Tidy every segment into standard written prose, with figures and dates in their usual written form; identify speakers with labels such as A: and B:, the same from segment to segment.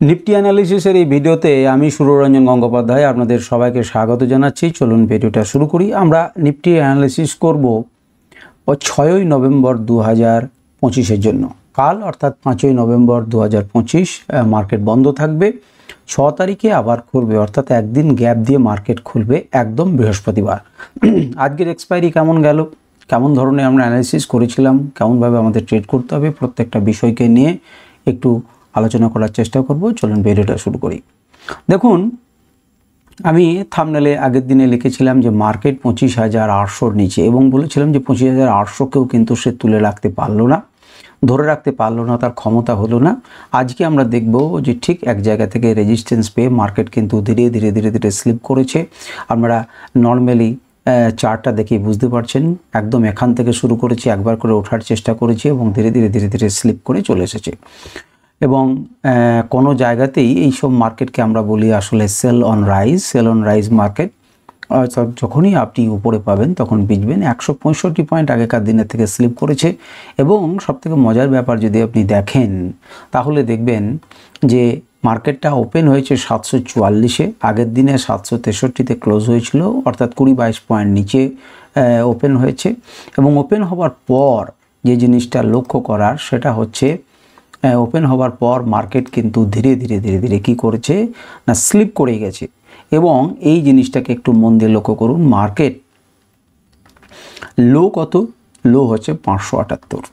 A: Nifty অ্যানালিসিসের এই ভিডিওতে আমি সুররঞ্জন গঙ্গোপাধ্যায় আপনাদের সবাইকে স্বাগত জানাচ্ছি। চলুন ভিডিওটা শুরু করি। আমরা নিফটি অ্যানালিসিস করব 6ই নভেম্বর 2025-এর জন্য। কাল অর্থাৎ 5ই নভেম্বর 2025 মার্কেট বন্ধ থাকবে। 6 তারিখে আবার খুলবে, অর্থাৎ একদিন গ্যাপ দিয়ে মার্কেট খুলবে একদম বৃহস্পতিবার। আজকের এক্সপায়ারি কেমন গেল, কেমন ধরনের আমরা অ্যানালিসিস করেছিলাম, কেমনভাবে আমাদের ট্রেড করতে হবে, প্রত্যেকটা বিষয়কে নিয়ে একটু আলোচনা করার চেষ্টা করব। চলুন ভিডিওটা শুরু করি। দেখুন, আমি থাম্বনেলে আগের দিনে লিখেছিলাম যে মার্কেট 25,800-র নিচে, এবং বলেছিলাম যে 25,800-কেও কিন্তু সে তুলে রাখতে পারলো না, ধরে রাখতে পারলো না, তার ক্ষমতা হলো না। আজকে আমরা দেখব যে ঠিক এক জায়গা থেকে রেজিস্ট্যান্স পেয়ে মার্কেট কিন্তু ধীরে ধীরে স্লিপ করেছে। আমরা নর্মালি চার্টটা দেখে বুঝতে পারছেন, একদম এখান থেকে শুরু করেছি, একবার করে ওঠার চেষ্টা করেছি এবং ধীরে ধীরে স্লিপ করে চলে এসেছে। এবং কোনো জায়গাতেই এইসব মার্কেটকে আমরা বলি আসলে সেল অন রাইজ মার্কেট। অর্থাৎ যখনই আপনি উপরে পাবেন তখন বুঝবেন 165 পয়েন্ট আগেকার দিনের থেকে স্লিপ করেছে। এবং সবথেকে মজার ব্যাপার যদি আপনি দেখেন তাহলে দেখবেন যে মার্কেটটা ওপেন হয়েছে 744-এ, আগের দিনে 763-তে ক্লোজ হয়েছিল, অর্থাৎ 20-22 পয়েন্ট নিচে ওপেন হয়েছে। এবং ওপেন হওয়ার পর যে জিনিসটা লক্ষ্য করার সেটা হচ্ছে ওপেন হওয়ার পর মার্কেট কিন্তু ধীরে ধীরে কী করেছে না, স্লিপ করে গেছে। এবং এই জিনিসটাকে একটু মন দিয়ে লক্ষ্য করুন, মার্কেট লো কত, লো হচ্ছে 578,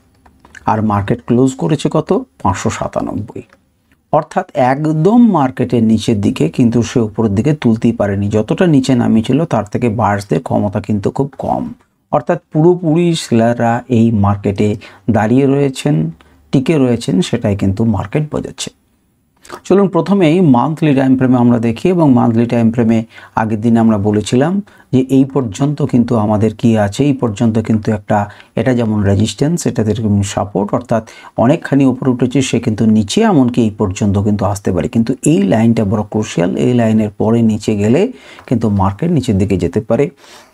A: আর মার্কেট ক্লোজ করেছে কত, 597। অর্থাৎ একদম মার্কেটের নিচের দিকে কিন্তু সে উপরের দিকে তুলতেই পারেনি। যতটা নিচে নামিয়েছিল তার থেকে বাড়তে ক্ষমতা কিন্তু খুব কম। অর্থাৎ পুরোপুরি সেলাররা এই মার্কেটে দাঁড়িয়ে রয়েছেন, টিকে রয়েছেন, সেটাই কিন্তু মার্কেট বোঝাচ্ছে। চলুন প্রথমেই মান্থলি টাইম ফ্রেমে আমরা দেখি। এবং মান্থলি টাইম ফ্রেমে আগের দিন আমরা বলেছিলাম যে এই পর্যন্ত কিন্তু আমাদের কি আছে, এই পর্যন্ত কিন্তু একটা, এটা যেমন রেজিস্ট্যান্স, এটা যেরকম সাপোর্ট, অর্থাৎ অনেকখানি উপরে উঠেছে, সে কিন্তু নিচে এমনকি এই পর্যন্ত কিন্তু আসতে পারে। কিন্তু এই লাইনটা বড় ক্রুশিয়াল, এই লাইনের পরে নিচে গেলে কিন্তু মার্কেট নিচের দিকে যেতে পারে।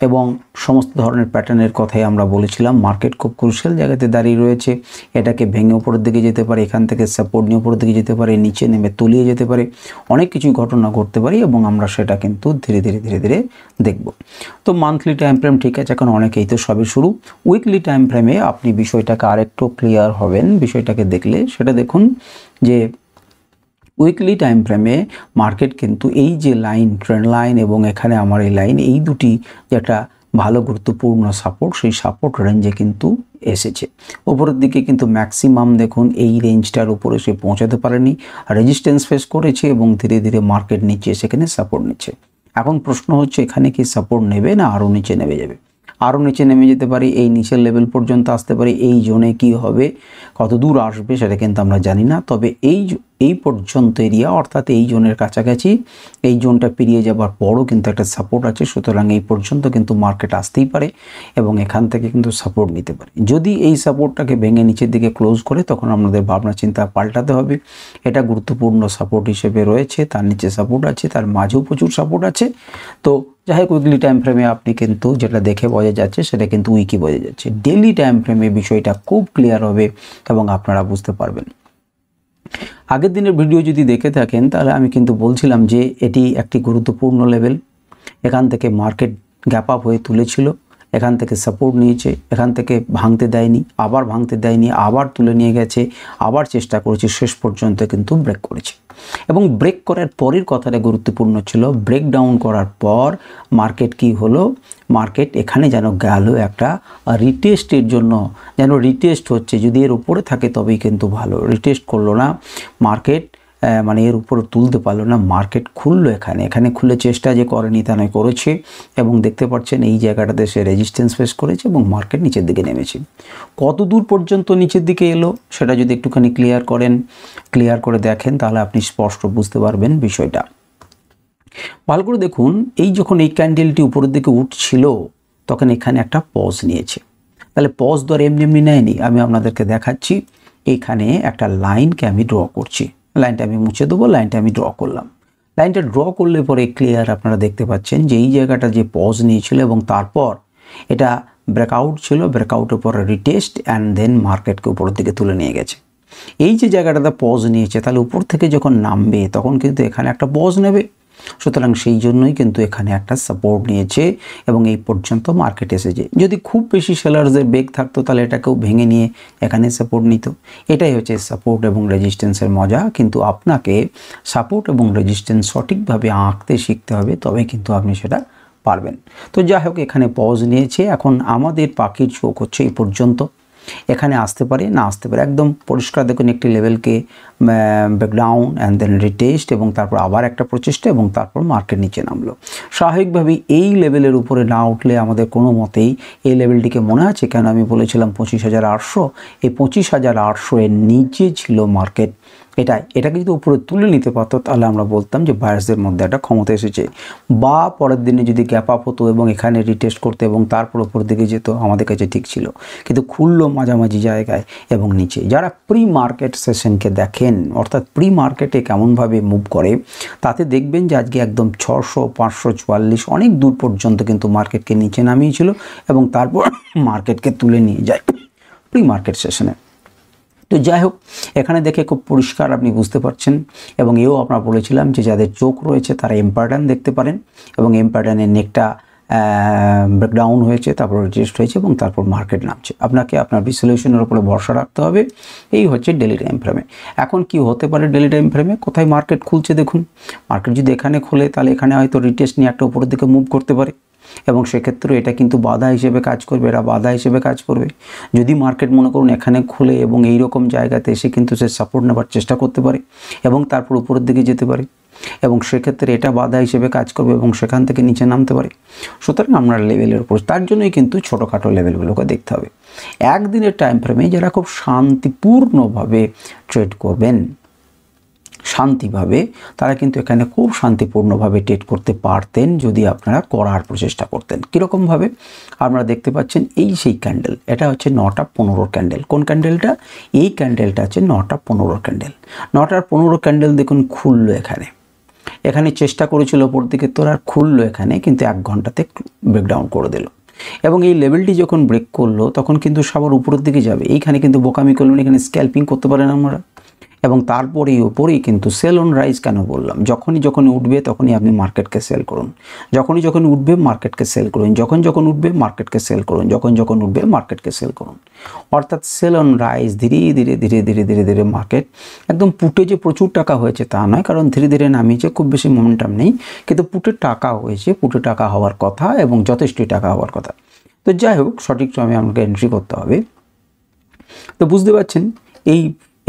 A: এবং সমস্ত ধরনের প্যাটার্নের কথাই আমরা বলেছিলাম, মার্কেট খুব ক্রুশিয়াল জায়গাতে দাঁড়িয়ে রয়েছে, এটাকে ভেঙে উপরের দিকে যেতে পারে, এখান থেকে সাপোর্ট নিয়ে উপরের দিকে যেতে পারে, নিচে নেমে তলিয়ে যেতে পারে, অনেক কিছুই ঘটনা ঘটতে পারে। এবং আমরা সেটা কিন্তু ধীরে ধীরে দেখব। তো মান্থলি টাইম ফ্রেম ঠিক আছে, এখন অনেকেই তো সবে শুরু। উইকলি টাইম ফ্রেমে আপনি বিষয়টাকে আরেকটু ক্লিয়ার হবেন বিষয়টাকে দেখলে। সেটা দেখুন যে উইকলি টাইম ফ্রেমে মার্কেট কিন্তু এই যে লাইন, ট্রেন্ড লাইন এবং এখানে আমার এই লাইন, এই দুটি যেটা ভালো গুরুত্বপূর্ণ সাপোর্ট, সেই সাপোর্ট রেঞ্জে কিন্তু এসেছে। ওপরের দিকে কিন্তু ম্যাক্সিমাম দেখুন এই রেঞ্জটার উপরে সে পৌঁছাতে পারেনি, রেজিস্ট্যান্স ফেস করেছে এবং ধীরে মার্কেট নিচে সেখানে সাপোর্ট নিচ্ছে। এখন প্রশ্ন হচ্ছে এখানে কি সাপোর্ট নেবে না আরও নিচে নেমে যাবে? আরও নিচে নেমে যেতে পারে, এই নিচের লেভেল পর্যন্ত আসতে পারে। এই জোনে কি হবে, কত দূর আসবে সেটা কিন্তু আমরা জানি না। তবে এই পর্যন্ত এরিয়া, অর্থাৎ এই জোনের কাছাকাছি, এই জোনটা পেরিয়ে যাবার পরও কিন্তু একটা সাপোর্ট আছে। সুতরাং এই পর্যন্ত কিন্তু মার্কেট আসতেই পারে এবং এখান থেকে কিন্তু সাপোর্ট নিতে পারে। যদি এই সাপোর্টটাকে ভেঙে নিচের দিকে ক্লোজ করে তখন আমাদের ভাবনা চিন্তা পাল্টাতে হবে। এটা গুরুত্বপূর্ণ সাপোর্ট হিসেবে রয়েছে, তার নিচে সাপোর্ট আছে, তার মাঝেও প্রচুর সাপোর্ট আছে। তো যাই হোক, উইকলি টাইম ফ্রেমে আপনি কিন্তু যেটা দেখে বোঝা যাচ্ছে সেটা কিন্তু উইকই বোঝা যাচ্ছে। ডেইলি টাইম ফ্রেমে বিষয়টা খুব ক্লিয়ার হবে এবং আপনারা বুঝতে পারবেন। আগের দিনের ভিডিও যদি দেখে থাকেন তাহলে আমি কিন্তু বলছিলাম যে এটি একটি গুরুত্বপূর্ণ লেভেল। এখান থেকে মার্কেট গ্যাপ আপ হয়ে তুলেছিল, এখান থেকে সাপোর্ট নিয়েছে, এখান থেকে ভাঙতে দেয়নি, আবার ভাঙতে দেয়নি, আবার তুলে নিয়ে গেছে, আবার চেষ্টা করেছে, শেষ পর্যন্ত কিন্তু ব্রেক করেছে। এবং ব্রেক করার পরের কথাটা গুরুত্বপূর্ণ ছিল, ব্রেক ডাউন করার পর মার্কেট কি হলো, মার্কেট এখানে যেন গেল একটা রিটেস্টের জন্য, যেন রিটেস্ট হচ্ছে। যদি এর উপরে থাকে তবেই কিন্তু ভালো, রিটেস্ট করলো না মার্কেট, মানে এর উপরে তুলতে পারলো না, মার্কেট খুললো। এখানে খুলে চেষ্টা যে করেনি তা নয়, করেছে। এবং দেখতে পাচ্ছেন এই জায়গাটাতে সে রেজিস্ট্যান্স ফেস করেছে এবং মার্কেট নিচের দিকে নেমেছে। কত দূর পর্যন্ত নিচের দিকে এলো সেটা যদি একটুখানি ক্লিয়ার করে দেখেন তাহলে আপনি স্পষ্ট বুঝতে পারবেন বিষয়টা। ভালো করে দেখুন, এই যখন এই ক্যান্ডেলটি উপরের দিকে উঠছিল তখন এখানে একটা পজ নিয়েছে। তাহলে পজ ধরে এমনি নেয়নি, আমি আপনাদেরকে দেখাচ্ছি। এখানে একটা লাইনকে আমি ড্র করছি, লাইনটা আমি মুছে দেবো, লাইনটা আমি ড্র করলাম। লাইনটা ড্র করলে পরে ক্লিয়ার আপনারা দেখতে পাচ্ছেন যে এই জায়গাটা যে পজ নিয়েছিল এবং তারপর এটা ব্রেকআউট ছিল, ব্রেকআউটের পর রিটেস্ট অ্যান্ড দেন মার্কেটকে উপরের দিকে তুলে নিয়ে গেছে। এই যে জায়গাটাতে পজ নিয়েছে, তাহলে উপর থেকে যখন নামবে তখন কিন্তু এখানে একটা পজ নেবে। সুতরাং সেই জন্যই কিন্তু এখানে একটা সাপোর্ট নিয়েছে এবং এই পর্যন্ত মার্কেট এসেছে। যদি খুব বেশি সেলার্সদের বেগ থাকতো তাহলে এটাকেও ভেঙে নিয়ে এখানে সাপোর্ট নিত। এটাই হচ্ছে সাপোর্ট এবং রেজিস্ট্যান্সের মজা। কিন্তু আপনাকে সাপোর্ট এবং রেজিস্ট্যান্স সঠিকভাবে আঁকতে শিখতে হবে, তবে কিন্তু আপনি সেটা পারবেন। তো যাই হোক, এখানে পজ নিয়েছে। এখন আমাদের পাখির চোখ হচ্ছে এই পর্যন্ত, এখানে আসতে পারে না আসতে পারে। একদম পরিষ্কার দেখুন, একটি লেভেলকে ব্রেকডাউন অ্যান্ড দেন রিটেস্ট এবং তারপর আবার একটা প্রচেষ্টা এবং তারপর মার্কেট নিচে নামলো। স্বাভাবিকভাবেই এই লেভেলের উপরে না উঠলে আমাদের কোনো মতেই এই লেভেলটিকে মনে আছে কেন আমি বলেছিলাম 25,800, এই 25,800 এর নিচে ছিল মার্কেট। এটাকে যদি উপরে তুলে নিতে পারতো তাহলে আমরা বলতাম যে বায়ার্সদের মধ্যে একটা ক্ষমতা এসেছে, বা পরের দিনে যদি গ্যাপ আপ হতো এবং এখানে রিটেস্ট করতে এবং তারপর উপর দিকে যেত, আমাদের কাছে ঠিক ছিল। কিন্তু খুললো মাঝামাঝি জায়গায় এবং নিচে। যারা প্রি মার্কেট সেশনকে দেখেন, অর্থাৎ প্রি মার্কেটে কেমনভাবে মুভ করে, তাতে দেখবেন যে আজকে একদম 600, 544 অনেক দূর পর্যন্ত কিন্তু মার্কেটকে নিচে নামিয়েছিল এবং তারপর মার্কেটকে তুলে নিয়ে যায় প্রি মার্কেট সেশনে। তো যাই হোক, এখানে দেখে খুব পরিষ্কার আপনি বুঝতে পারছেন এবং এও আমরা বলেছিলাম যে যাদের চোখ রয়েছে তারা এম প্যাটার্ন দেখতে পারেন এবং এম প্যাটার্নের নেকটা ব্রেকডাউন হয়েছে, তারপর রিটেস্ট হয়েছে এবং তারপর মার্কেট নামছে। আপনাকে আপনার বিশ্লেষণের উপরে ভরসা রাখতে হবে। এই হচ্ছে ডেলি টাইম ফ্রেমে। এখন কি হতে পারে ডেলি টাইম ফ্রেমে? কোথায় মার্কেট খুলছে দেখুন। মার্কেট যদি এখানে খোলে তাহলে এখানে হয়তো রিটেস্ট নিয়ে একটা উপরের দিকে মুভ করতে পারে এবং সেক্ষেত্রে এটা কিন্তু বাধা হিসেবে কাজ করবে, এটা বাধা হিসেবে কাজ করবে। যদি মার্কেট মনে করুন এখানে খুলে এবং এই রকম জায়গাতে এসে কিন্তু সে সাপোর্ট নেবার চেষ্টা করতে পারে এবং তারপর উপরের দিকে যেতে পারে এবং সেক্ষেত্রে এটা বাধা হিসেবে কাজ করবে এবং সেখান থেকে নিচে নামতে পারে। সুতরাং আমরা লেভেলের উপর, তার জন্যই কিন্তু ছোটোখাটো লেভেলগুলোকে দেখতে হবে। একদিনের টাইম ফ্রেমে যারা খুব শান্তিপূর্ণভাবে ট্রেড করবেন, শান্তিভাবে, তারা কিন্তু এখানে খুব শান্তিপূর্ণভাবে ট্রেড করতে পারতেন যদি আপনারা করার প্রচেষ্টা করতেন। কীরকমভাবে? আপনারা দেখতে পাচ্ছেন এই সেই ক্যান্ডেল, এটা হচ্ছে 9টা 15 ক্যান্ডেল। কোন ক্যান্ডেলটা? এই ক্যান্ডেলটা হচ্ছে 9টা 15 ক্যান্ডেল। 9টার 15 ক্যান্ডেল দেখুন খুললো এখানে চেষ্টা করেছিল ওপর দিকে তোলার, খুললো এখানে, কিন্তু 1 ঘন্টাতে ব্রেকডাউন করে দিল এবং এই লেভেলটি যখন ব্রেক করলো তখন কিন্তু সবার উপরের দিকে যাবে। এইখানে কিন্তু বোকামি করলেন, এখানে স্ক্যাল্পিং করতে পারেন আমরা এবং তারপরেই উপরেই কিন্তু সেল অন রাইজ। কেন বললাম? যখনই উঠবে তখনই আপনি মার্কেটকে সেল করুন, যখনই উঠবে মার্কেটকে সেল করুন, যখন উঠবে মার্কেটকে সেল করুন, যখন উঠবে মার্কেটকে সেল করুন। অর্থাৎ সেল অন রাইজ। ধীরে ধীরে মার্কেট একদম পুটে যে প্রচুর টাকা হয়েছে তা নয়, কারণ ধীরে ধীরে নামিয়েছে, খুব বেশি মোমেন্টাম নেই, কিন্তু পুটে টাকা হয়েছে, পুটে টাকা হওয়ার কথা এবং যথেষ্টই টাকা হওয়ার কথা। তো যাই হোক, সঠিক সময়ে আমাকে এন্ট্রি করতে হবে। তো বুঝতে পারছেন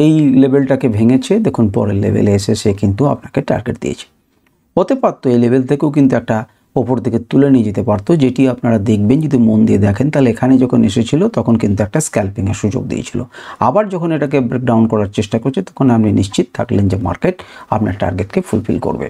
A: এই লেভেলটাকে ভেঙেছে, দেখুন পরের লেভেলে এসে সে কিন্তু আপনাকে টার্গেট দিয়েছে। হতে পারতো এই লেভেল থেকেও কিন্তু একটা ওপর দিকে তুলে নিয়ে যেতে পারতো, যেটি আপনারা দেখবেন যদি মন দিয়ে দেখেন। তাহলে এখানে যখন এসেছিল তখন কিন্তু একটা স্ক্যাল্পিংয়ের সুযোগ দিয়েছিল। আবার যখন এটাকে ব্রেকডাউন করার চেষ্টা করছে তখন আপনি নিশ্চিত থাকলেন যে মার্কেট আপনার টার্গেটকে ফুলফিল করবে।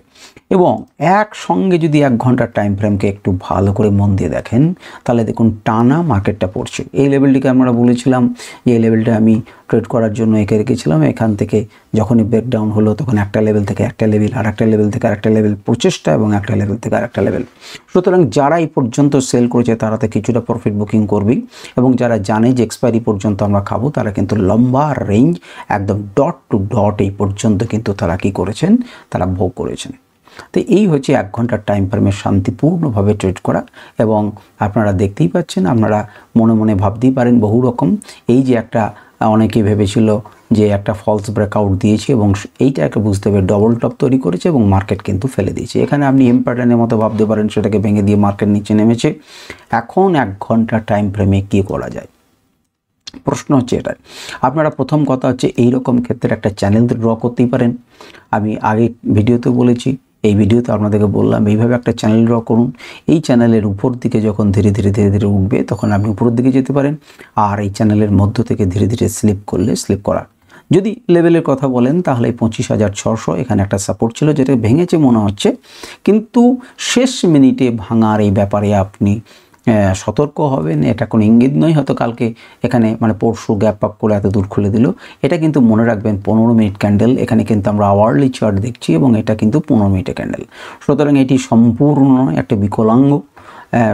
A: এবং একসঙ্গে যদি 1 ঘন্টার টাইম ফ্রেমকে একটু ভালো করে মন দিয়ে দেখেন তাহলে দেখুন টানা মার্কেটটা পড়ছে। এই লেভেলটিকে আমরা বলেছিলাম যে এই লেভেলটা আমি ট্রেড করার জন্য এঁকে রেখেছিলাম। এখান থেকে যখনই ব্রেকডাউন হলো তখন একটা লেভেল থেকে একটা লেভেল, আর একটা লেভেল থেকে আরেকটা লেভেল প্রচেষ্টা এবং একটা লেভেল থেকে আরেকটা লেভেল। সুতরাং যারা এই পর্যন্ত সেল করেছে তারা তো কিছুটা প্রফিট বুকিং করবেই এবং যারা জানে যে এক্সপায়ারি পর্যন্ত আমরা খাবো তারা কিন্তু লম্বা রেঞ্জ একদম ডট টু ডট এই পর্যন্ত কিন্তু তারা কী করেছেন, তারা ভোগ করেছেন। তো এই হচ্ছে 1 ঘন্টার টাইম ফ্রেমে শান্তিপূর্ণভাবে ট্রেড করা। এবং আপনারা দেখতেই পাচ্ছেন, আপনারা মনে মনে ভাবতেই পারেন বহু রকম। এই যে একটা অনেকে ভেবেছিল যে একটা ফলস ব্রেকআউট দিয়েছে এবং এইটাকে বুঝতে হবে ডবল টপ তৈরি করেছে এবং মার্কেট কিন্তু ফেলে দিয়েছে। এখানে আপনি এম প্যাটার্নের মতো ভাবতে পারেন, সেটাকে ভেঙে দিয়ে মার্কেট নিচে নেমেছে। এখন 1 ঘন্টার টাইম ফ্রেমে কী করা যায়? প্রশ্ন হচ্ছে এটা। আপনারা প্রথম কথা হচ্ছে এইরকম ক্ষেত্রে একটা চ্যানেল ড্র করতেই পারেন। আমি আগে ভিডিওতে বলেছি, এই ভিডিওতে আপনাদেরকে বললাম এইভাবে একটা চ্যানেল ড্র করুন। এই চ্যানেলের উপর দিকে যখন ধীরে ধীরে উঠবে তখন আপনি উপরের দিকে যেতে পারেন, আর এই চ্যানেলের মধ্য থেকে ধীরে ধীরে স্লিপ করলে স্লিপ করা। যদি লেভেলের কথা বলেন তাহলে 25,600 এখানে একটা সাপোর্ট ছিল, যেটা ভেঙেছে মনে হচ্ছে, কিন্তু শেষ মিনিটে ভাঙার এই ব্যাপারে আপনি সতর্ক হবেন। এটা কোনো ইঙ্গিত নয় হয়তো কালকে এখানে মানে পরশু গ্যাপ আপ করে এত দূর খুলে দিল। এটা কিন্তু মনে রাখবেন 15 মিনিট ক্যান্ডেল। এখানে কিন্তু আমরা আওয়ারলি চার্ট দেখছি এবং এটা কিন্তু 15 মিনিটের ক্যান্ডেল। সুতরাং এটি সম্পূর্ণ একটা বিকলাঙ্গ,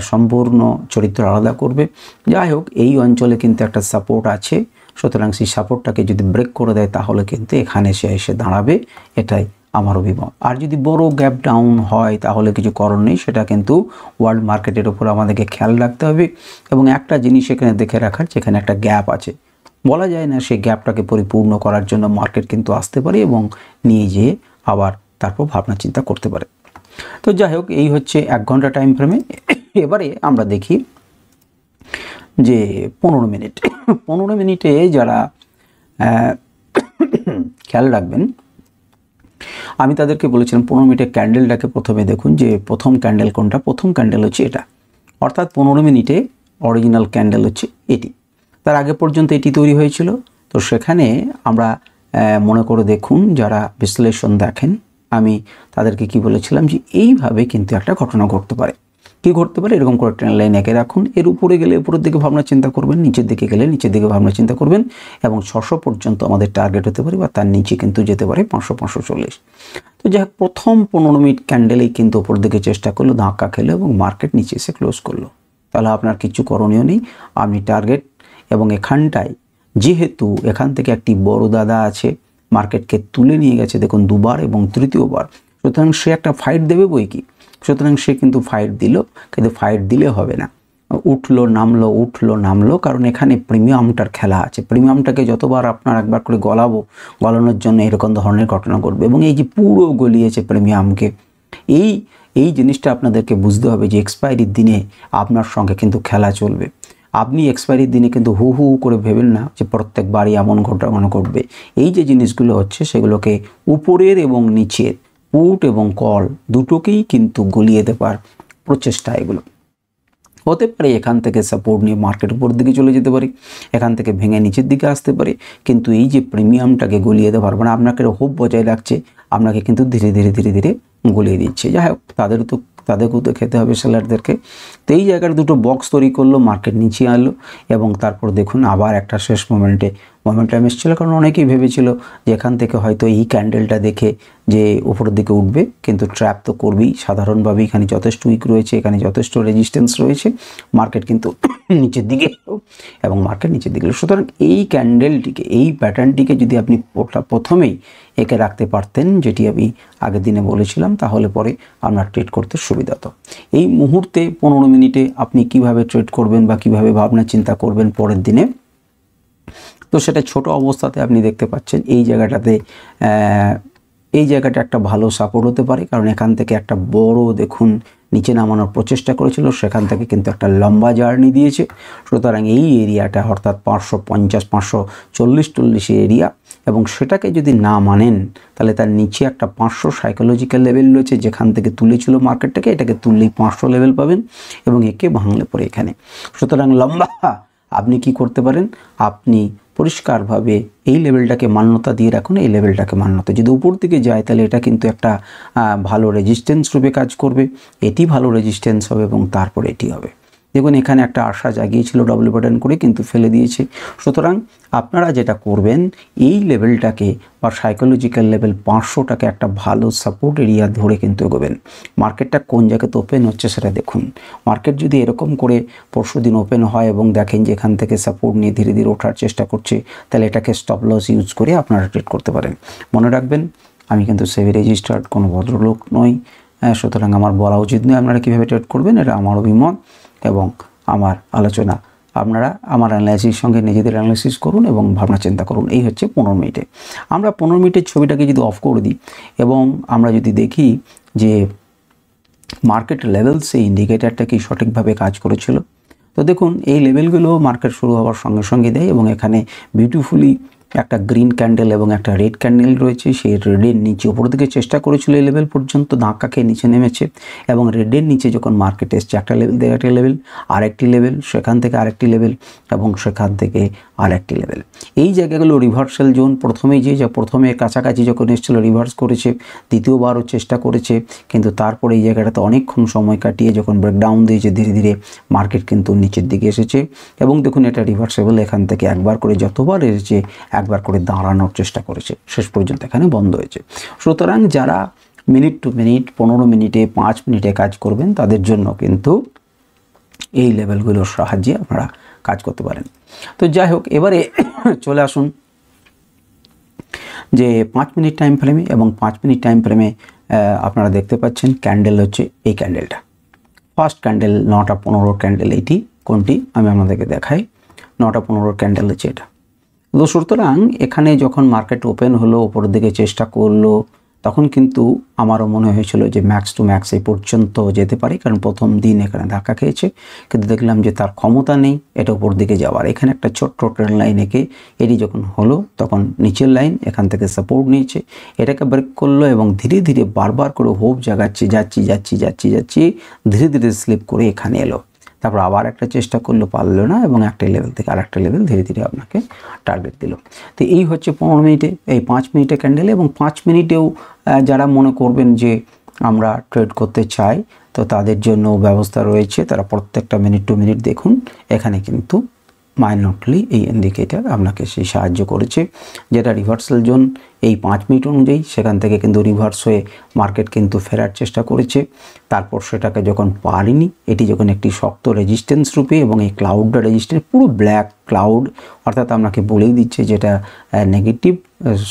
A: সম্পূর্ণ চরিত্র আলাদা করবে। যাই হোক, এই অঞ্চলে কিন্তু একটা সাপোর্ট আছে সুতরাং সেই সাপোর্টটাকে যদি ব্রেক করে দেয় তাহলে কিন্তু এখানে সে এসে দাঁড়াবে, এটাই আমার অভিমত। আর যদি বড় গ্যাপ ডাউন হয় তাহলে কিছু করার নেই, সেটা কিন্তু ওয়ার্ল্ড মার্কেটের উপর আমাদেরকে খেয়াল রাখতে হবে। এবং একটা জিনিস এখানে দেখে রাখার, যেখানে একটা গ্যাপ আছে, বলা যায় না সেই গ্যাপটাকে পরিপূর্ণ করার জন্য মার্কেট কিন্তু আসতে পারে এবং নিয়ে যেয়ে আবার তারপর ভাবনা চিন্তা করতে পারে। তো যাই হোক, এই হচ্ছে 1 ঘন্টা টাইম ফ্রেমে। এবারে আমরা দেখি যে 15 মিনিট 15 মিনিটে যারা খেয়াল রাখবেন, আমি তাদেরকে বলেছিলাম 15 মিনিটের ক্যান্ডেলটাকে প্রথমে দেখুন যে প্রথম ক্যান্ডেল কোনটা। প্রথম ক্যান্ডেল হচ্ছে এটা, অর্থাৎ 15 মিনিটে অরিজিনাল ক্যান্ডেল হচ্ছে এটি। তার আগে পর্যন্ত এটি তৈরি হয়েছিল। তো সেখানে আমরা মনে করে দেখুন, যারা বিশ্লেষণ দেখেন, আমি তাদেরকে কি বলেছিলাম যে এইভাবে কিন্তু একটা ঘটনা ঘটতে পারে। কি ঘটতে পারে? এরকম করে ট্রেন লাইন এঁকে রাখুন, এর উপরে গেলে উপরের দিকে ভাবনা চিন্তা করবেন, নিচের দিকে গেলে নিচের দিকে ভাবনা চিন্তা করবেন, এবং 600 পর্যন্ত আমাদের টার্গেট হতে পারে, বা তার নিচে কিন্তু যেতে পারে 500-540। তো যাই হোক, প্রথম 15 মিনিট ক্যান্ডেলেই কিন্তু উপর দিকে চেষ্টা করলো, ধাক্কা খেলো এবং মার্কেট নিচে এসে ক্লোজ করলো। তাহলে আপনার কিছু করণীয় নেই, আপনি টার্গেট এবং এখানটায় যেহেতু এখান থেকে একটি বড় দাদা আছে, মার্কেটকে তুলে নিয়ে গেছে দেখুন দুবার এবং তৃতীয়বার, সুতরাং সে একটা ফাইট দেবে বই কি। সুতরাং সে কিন্তু ফাইট দিল, কিন্তু ফাইট দিলে হবে না, উঠলো নামলো উঠলো নামলো, কারণ এখানে প্রিমিয়ামটার খেলা আছে। প্রিমিয়ামটাকে যতবার আপনার একবার করে গলানোর জন্য এরকম ধরনের ঘটনা ঘটবে, এবং এই যে পুরো গলিয়েছে প্রিমিয়ামকে, এই জিনিসটা আপনাদেরকে বুঝতে হবে যে এক্সপায়ারির দিনে আপনার সঙ্গে কিন্তু খেলা চলবে। আপনি এক্সপায়ারির দিনে কিন্তু হু হু করে ভেবেন না যে প্রত্যেকবারই এমন ঘটনা ঘটবে। এই যে জিনিসগুলো হচ্ছে সেগুলোকে উপরের এবং নিচের, পুট এবং কল দুটোকেই কিন্তু গলিয়ে দেবার প্রচেষ্টা এগুলো হতে পারে। এখান থেকে সাপোর্ট নিয়ে মার্কেট উপর দিকে চলে যেতে পারে, এখান থেকে ভেঙে নিচের দিকে আসতে পারে, কিন্তু এই যে প্রিমিয়ামটাকে গলিয়ে দিতে পারবে না, আপনাকে হোপ বজায় রাখছে, আপনাকে কিন্তু ধীরে ধীরে ধীরে ধীরে গলিয়ে দিচ্ছে। যাই হোক, তাদেরকেও তো খেতে হবে সেলারদেরকে। তো এই জায়গার দুটো বক্স তৈরি করলো, মার্কেট নিচে আনলো, এবং তারপর দেখুন আবার একটা শেষ মোমেন্টাম এসেছিলো, কারণ অনেকেই ভেবেছিল যে এখান থেকে হয়তো এই ক্যান্ডেলটা দেখে যে উপরের দিকে উঠবে, কিন্তু ট্র্যাপ তো করবেই সাধারণভাবে। এখানে যথেষ্ট উইক রয়েছে, এখানে যথেষ্ট রেজিস্ট্যান্স রয়েছে, মার্কেট কিন্তু নিচের দিকে এবং মার্কেট নিচের দিকে। সুতরাং এই ক্যান্ডেলটিকে, এই প্যাটার্নটিকে যদি আপনি প্রথমেই এঁকে রাখতে পারতেন, যেটি আমি আগের দিনে বলেছিলাম, তাহলে পরে আপনার ট্রেড করতে সুবিধা হতো। এই মুহূর্তে 15 মিনিটে আপনি কিভাবে ট্রেড করবেন বা কিভাবে ভাবনা চিন্তা করবেন পরের দিনে, তো সেটা ছোট অবস্থাতে আপনি দেখতে পাচ্ছেন এই জায়গাটা একটা ভালো সাপোর্ট হতে পারে, কারণ এখান থেকে একটা বড় দেখুন নিচে নামানোর প্রচেষ্টা করেছিল, সেখান থেকে কিন্তু একটা লম্বা জার্নি দিয়েছে। সুতরাং এই এরিয়াটা অর্থাৎ 550-540 এরিয়া, এবং সেটাকে যদি না মানেন তাহলে তার নিচে একটা 500 সাইকোলজিক্যাল লেভেল রয়েছে, যেখান থেকে তুলেছিল মার্কেটটাকে, এটাকে তুললেই 500 লেভেল পাবেন, এবং একে ভাঙলে পরে এখানে। সুতরাং লম্বা আপনি কি করতে পারেন, আপনি পরিষ্কারভাবে এই লেভেলটাকে মান্যতা দিয়ে রাখুন, এই লেভেলটাকে মান্যতা যদি উপর দিকে যায় তাহলে এটা কিন্তু একটা ভালো রেজিস্ট্যান্স রূপে কাজ করবে, এটি ভালো রেজিস্ট্যান্স হবে এবং তারপর এটি হবে। দেখুন এখানে একটা আশা জাগিয়েছিল ডবল বাটন করে, কিন্তু ফেলে দিয়েছে। সুতরাং আপনারা যেটা করবেন, এই লেভেলটাকে বা সাইকোলজিক্যাল লেভেল 500টাকে একটা ভালো সাপোর্ট এরিয়া ধরে কিন্তু এগোবেন। মার্কেটটা কোন জায়গাতে ওপেন হচ্ছে সেটা দেখুন। মার্কেট যদি এরকম করে পরশুদিন ওপেন হয় এবং দেখেন যে এখান থেকে সাপোর্ট নিয়ে ধীরে ধীরে ওঠার চেষ্টা করছে, তাহলে এটাকে স্টপ লস ইউজ করে আপনারা ট্রেড করতে পারেন। মনে রাখবেন, আমি কিন্তু সেবি রেজিস্টার্ড কোনো ভদ্রলোক নই, সুতরাং আমার বলা উচিত নয় আপনারা কীভাবে ট্রেড করবেন, এটা আমার অভিমত এবং আমার আলোচনা। আপনারা আমার অ্যানালাইসিস সঙ্গে নিজেদের অ্যানালাইসিস করুন এবং ভাবনা চিন্তা করুন। এই হচ্ছে 15 মিনিটে। আমরা 15 মিনিটের ছবিটাকে যদি অফ করে দিই এবং আমরা যদি দেখি যে মার্কেট লেভেলসে ইন্ডিকেটারটা কি সঠিকভাবে কাজ করেছিল, তো দেখুন এই লেভেলগুলো মার্কেট শুরু হওয়ার সঙ্গে সঙ্গে দেয়, এবং এখানে বিউটিফুলি একটা গ্রিন ক্যান্ডেল এবং একটা রেড ক্যান্ডেল রয়েছে। সেই রেডের নিচে উপর দিকে চেষ্টা করেছিল এই লেভেল পর্যন্ত, ধাক্কা খেয়ে নিচে নেমেছে, এবং রেডের নিচে যখন মার্কেট এসছে একটা লেভেল থেকে একটা লেভেল, আরেকটি লেভেল, সেখান থেকে আরেকটি লেভেল, এবং সেখান থেকে আরেকটি লেভেল। এই জায়গাগুলো রিভার্সাল জোন। প্রথমে কাছাকাছি যখন এসেছিলো রিভার্স করেছে, দ্বিতীয়বারও চেষ্টা করেছে, কিন্তু তারপরে এই জায়গাটাতে অনেকক্ষণ সময় কাটিয়ে যখন ব্রেকডাউন দিয়েছে ধীরে ধীরে মার্কেট কিন্তু নিচের দিকে এসেছে, এবং দেখুন এটা রিভার্সেবল। এখান থেকে একবার করে যতবার এসেছে একবার করে দাঁড়ানোর চেষ্টা করেছে, শেষ পর্যন্ত এখানে বন্ধ হয়েছে। সুতরাং যারা মিনিট টু মিনিট, 15 মিনিটে, 5 মিনিটে কাজ করবেন, তাদের জন্য কিন্তু এই লেভেলগুলোর সাহায্যে আপনারা কাজ করতে পারেন। তো যাই হোক, এবারে চলে আসুন যে 5 মিনিট টাইম ফ্রেমে, এবং 5 মিনিট টাইম ফ্রেমে আপনারা দেখতে পাচ্ছেন ক্যান্ডেল হচ্ছে এই ক্যান্ডেলটা, ফার্স্ট ক্যান্ডেল 9টা 15 ক্যান্ডেল। এইটি কোনটি আমি আপনাদেরকে দেখাই, 9টা 15 ক্যান্ডেল হচ্ছে এটা। তো সুতরাং এখানে যখন মার্কেট ওপেন হলো, ওপরের দিকে চেষ্টা করলো, তখন কিন্তু আমারও মনে হয়েছিল যে ম্যাক্স টু ম্যাক্স এই পর্যন্ত যেতে পারে, কারণ প্রথম দিন এখানে ধাক্কা খেয়েছে, কিন্তু দেখলাম যে তার ক্ষমতা নেই এটা উপর দিকে যাওয়ার। এখানে একটা ছোট্ট ট্রেন্ড লাইন এঁকে এটি যখন হলো, তখন নিচের লাইন এখান থেকে সাপোর্ট নিয়েছে, এটাকে ব্রেক করলো এবং ধীরে ধীরে বারবার করে হোপ জাগাচ্ছে, যাচ্ছি, ধীরে ধীরে স্লিপ করে এখানে এলো। তারপর আবার একটা চেষ্টা করলো, পারলো না, এবং একটা লেভেল থেকে আরেকটা লেভেল ধীরে ধীরে আপনাকে টার্গেট দিল। তো এই হচ্ছে 15 মিনিটে, এই 5 মিনিটে ক্যান্ডেল। এবং 5 মিনিটেও যারা মনে করবেন যে আমরা ট্রেড করতে চাই, তো তাদের জন্য ব্যবস্থা রয়েছে। তারা প্রত্যেকটা মিনিট টু মিনিট দেখুন, এখানে কিন্তু মাইনটলি এই ইন্ডিকেটার আপনাকে সেই সাহায্য করেছে, যেটা রিভার্সাল জোন এই 5 মিনিট অনুযায়ী, সেখান থেকে কিন্তু রিভার্স হয়ে মার্কেট কিন্তু ফেরার চেষ্টা করেছে। তারপর সেটাকে যখন পারেনি, এটি যখন একটি শক্ত রেজিস্ট্যান্স রূপে, এবং এই ক্লাউডটা রেজিস্ট্যান্স পুরো ব্ল্যাক ক্লাউড, অর্থাৎ আপনাকে বলেই দিচ্ছে যেটা নেগেটিভ,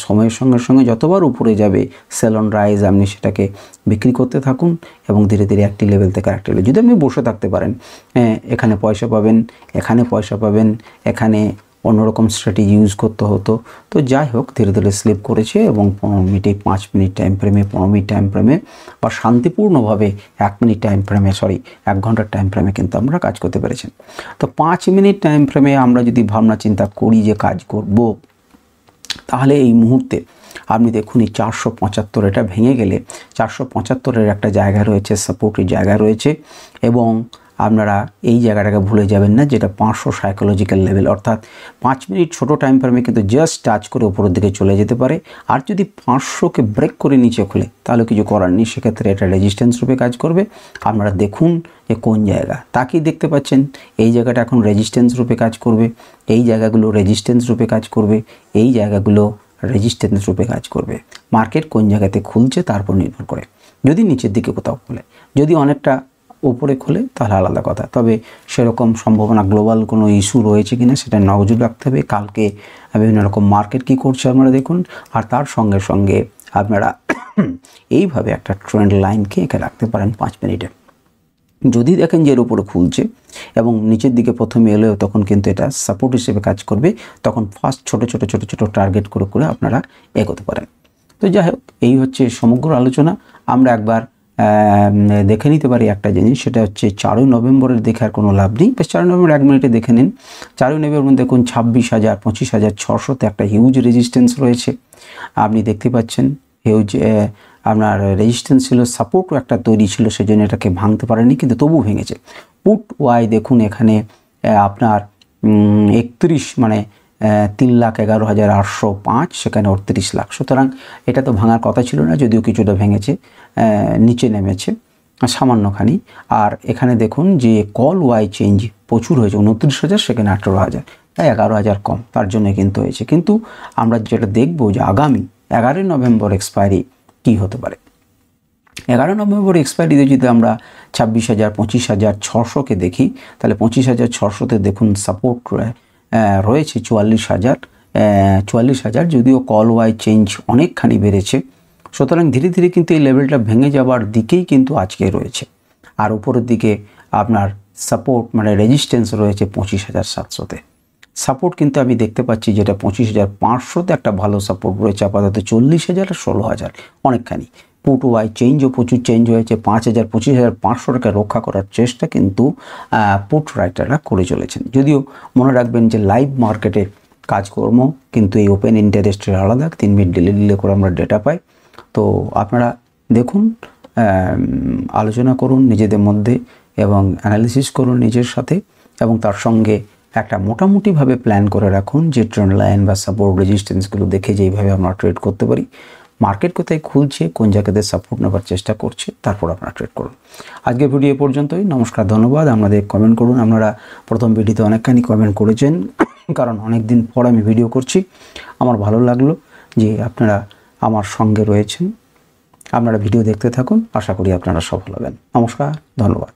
A: সময়ের সঙ্গে সঙ্গে যতবার উপরে যাবে সেল অন রাইজ, আপনি সেটাকে বিক্রি করতে থাকুন, এবং ধীরে ধীরে একটি লেভেল থেকে আরেকটি লেভেল। যদি আপনি বসে থাকতে পারেন, এখানে পয়সা পাবেন, এখানে পয়সা পাবেন, এখানে অন্যরকম স্ট্র্যাটেজি ইউজ করতে হতো। তো যাই হোক, ধীরে ধীরে স্লিপ করেছে, এবং 15 মিনিটে 5 মিনিট টাইম ফ্রেমে, 15 মিনিট টাইম ফ্রেমে, বা শান্তিপূর্ণভাবে 1 মিনিট টাইম ফ্রেমে, 1 ঘন্টার টাইম ফ্রেমে কিন্তু আমরা কাজ করতে পেরেছেন। তো 5 মিনিট টাইম ফ্রেমে আমরা যদি ভাবনা চিন্তা করি যে কাজ করব, তাহলে এই মুহূর্তে আপনি দেখুন এই 475 এটা ভেঙে গেলে 475-এর একটা জায়গা রয়েছে, সাপোর্টের জায়গা রয়েছে, এবং আপনারা এই জায়গাটাকে ভুলে যাবেন না, যেটা 500 সাইকোলজিক্যাল লেভেল। অর্থাৎ 5 মিনিট ছোট টাইম ফ্রেমে কিন্তু জাস্ট টাচ করে উপরের দিকে চলে যেতে পারে। আর যদি 500কে ব্রেক করে নিচে খুলে, তাহলে কিছু করার নেই, সেক্ষেত্রে এটা রেজিস্ট্যান্স রূপে কাজ করবে। আপনারা দেখুন যে কোন জায়গা, তাকেই দেখতে পাচ্ছেন এই জায়গাটা এখন রেজিস্ট্যান্স রূপে কাজ করবে, এই জায়গাগুলো রেজিস্ট্যান্স রূপে কাজ করবে, এই জায়গাগুলো রেজিস্ট্যান্স রূপে কাজ করবে। মার্কেট কোন জায়গাতে খুলছে তার উপর নির্ভর করে। যদি নিচের দিকে কোথাও খুলে, যদি অনেকটা উপরে খুলে, তাহলে আলাদা কথা। তবে সেরকম সম্ভাবনা গ্লোবাল কোনো ইস্যু রয়েছে কিনা সেটা নজর রাখতে হবে। কালকে বিভিন্ন রকম মার্কেট কী করছে আপনারা দেখুন, আর তার সঙ্গে সঙ্গে আপনারা এইভাবে একটা ট্রেন্ড লাইনকে এঁকে রাখতে পারেন 5 মিনিটে। যদি দেখেন যে এর উপরে খুলছে এবং নিচের দিকে প্রথমে এলেও, তখন কিন্তু এটা সাপোর্ট হিসেবে কাজ করবে। তখন ফার্স্ট ছোট ছোট টার্গেট করে করে আপনারা এগোতে পারেন। তো যাই হোক, এই হচ্ছে সমগ্র আলোচনা। আমরা একবার দেখে নিতে পারি একটা জিনিস, সেটা হচ্ছে 4ই নভেম্বরের দেখার কোনো লাভ নেই। বেশ 4ই নভেম্বর 1 মিনিটে দেখে নিন। 4ই নভেম্বর দেখুন 26,000 25,600-তে একটা হিউজ রেজিস্ট্যান্স রয়েছে, আপনি দেখতে পাচ্ছেন। হিউজ আপনার রেজিস্ট্যান্স ছিল, সাপোর্টও একটা তৈরি ছিল, সেজন্য এটাকে ভাঙতে পারেনি, কিন্তু তবু ভেঙেছে। পুট ওয়াই দেখুন এখানে আপনার 31 মানে 3,11,805, সেখানে 38 লাখ। সুতরাং এটা তো ভাঙার কথা ছিল না, যদিও কিছুটা ভেঙেছে, নিচে নেমেছে সামান্যখানি। আর এখানে দেখুন যে কল ওয়াই চেঞ্জ প্রচুর হয়েছে, 29,000, সেখানে 18,000, তাই 11,000 কম, তার জন্য কিন্তু হয়েছে। কিন্তু আমরা যেটা দেখব যে আগামী 11ই নভেম্বর এক্সপায়ারি কী হতে পারে। 11 নভেম্বর এক্সপায়ারিতে যদি আমরা 26,000 25,600-কে দেখি, তাহলে 25,600-তে দেখুন সাপোর্ট রয়েছে 44,000, যদিও কল ওয়াই চেঞ্জ অনেকখানি বেড়েছে। সুতরাং ধীরে ধীরে কিন্তু এই লেভেলটা ভেঙে যাওয়ার দিকেই কিন্তু আজকে রয়েছে। আর উপরের দিকে আপনার সাপোর্ট মানে রেজিস্ট্যান্স রয়েছে 25,700-তে। সাপোর্ট কিন্তু আমি দেখতে পাচ্ছি যেটা 25,500-তে একটা ভালো সাপোর্ট রয়েছে আপাতত, 40,000 আর 16,000 অনেকখানি। পুট ওয়াই চেঞ্জও প্রচুর চেঞ্জ হয়েছে, 5,000 25,500 রক্ষা করার চেষ্টা কিন্তু পুট রাইটাররা করে চলেছেন। যদিও মনে রাখবেন যে লাইভ মার্কেটে কাজকর্ম কিন্তু এই ওপেন ইন্টারেস্টের আলাদা, 3 মিনিট ডিলে করে আমরা ডেটা পাই। তো আপনারা দেখুন, আলোচনা করুন নিজেদের মধ্যে এবং অ্যানালিসিস করুন নিজের সাথে, এবং তার সঙ্গে একটা মোটামুটিভাবে প্ল্যান করে রাখুন যে ট্রেন্ড লাইন বা সাপোর্ট রেজিস্ট্যান্সগুলো দেখে যেইভাবে আমরা ট্রেড করতে পারি। মার্কেট কোথায় খুলছে, কোন জায়গাতে সাপোর্ট নেবার চেষ্টা করছে, তারপর আপনারা ট্রেড করুন। আজকের ভিডিও এ পর্যন্তই। নমস্কার, ধন্যবাদ। আপনাদের কমেন্ট করুন। আপনারা প্রথম ভিডিওতে অনেকখানি কমেন্ট করেছেন, কারণ অনেক দিন পর আমি ভিডিও করছি। আমার ভালো লাগলো যে আপনারা আমার সঙ্গে রয়েছেন। আপনারা ভিডিও দেখতে থাকুন, আশা করি আপনারা সফল হবেন। নমস্কার, ধন্যবাদ।